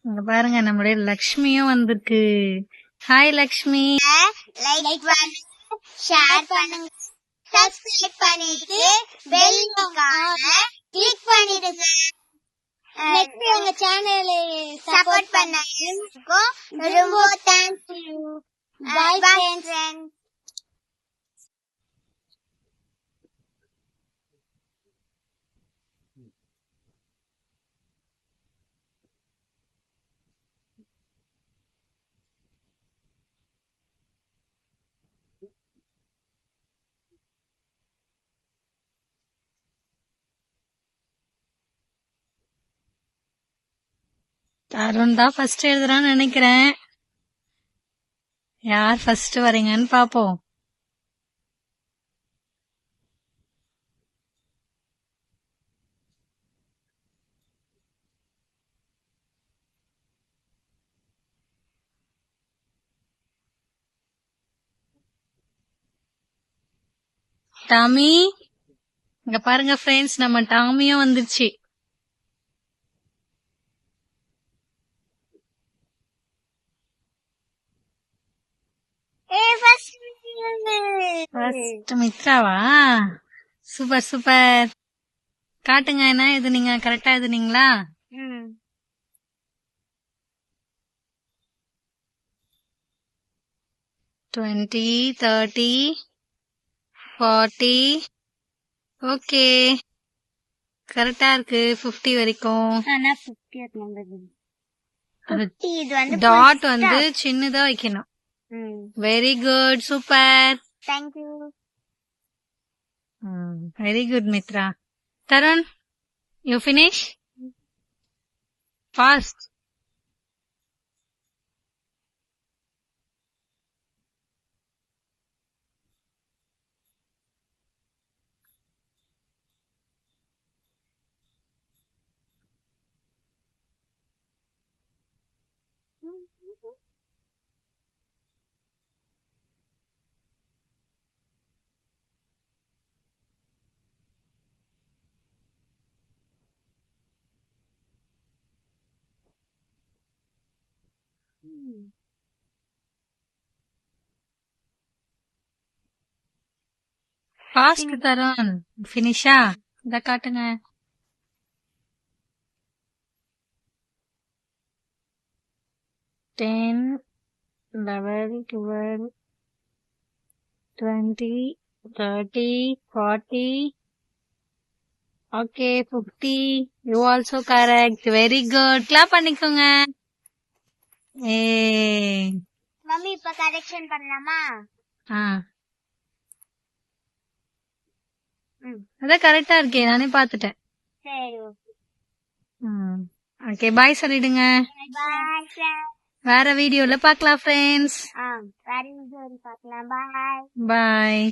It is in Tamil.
இங்க பாருங்க நம்மளுடைய லக்ஷ்மியும் வந்திருக்கு. ஹாய் லக்ஷ்மி. லைக் பண்ணுங்க, ஷேர் பண்ணுங்க, சப்ஸ்கிரைப் பண்ணிட்டு பெல் ஐகானை கிளிக் பண்ணிடுங்க. நெக்ஸ்ட் எங்க சேனலை சப்போர்ட் பண்ணதுக்கு ரொம்ப தேங்க்ஸ். Bye friends. தருண் தான் ஃபர்ஸ்ட் எழுதுறான்னு நினைக்கிறேன். யார் ஃபர்ஸ்ட் வரீங்கன்னு பாப்போம். டாமி, இங்க பாருங்க ஃப்ரெண்ட்ஸ், நம்ம டாமியும் வந்துருச்சு. ஃபர்ஸ்ட் மித்ராவா? Super super. காட்டுங்க என்ன இது, நீங்க கரெக்டா எழுதுனீங்களா? 20, 30, 40. ஓகே, கரெக்டா இருக்கு. 50 வரைக்கும். ஆனா 50th நம்பர். இது வந்து டாட் வந்து சின்னதா வைக்கணும். Very good, super. Thank you. Very good Mitra. Tarun, you finish fast. Fast Tarun. ஃபினிஷா? இத காட்டுங்க. Ten, 11, 12, 20, 30, 40. Okay, 50. You also correct. Very good. Clap பண்ணிக்கோங்க. மம்மி இப்ப கரெக்ஷன் பண்ணலாமா? அதான் கரெக்டா இருக்கே, நானே பாத்துட்டேன். சரி, ஓகே, பாய் சொல்லிடுங்க. பாய். வேற வீடியோல பார்க்கலாம் ஃப்ரெண்ட்ஸ். வேற வீடியோல பார்க்கலாம். பாய். பாய்.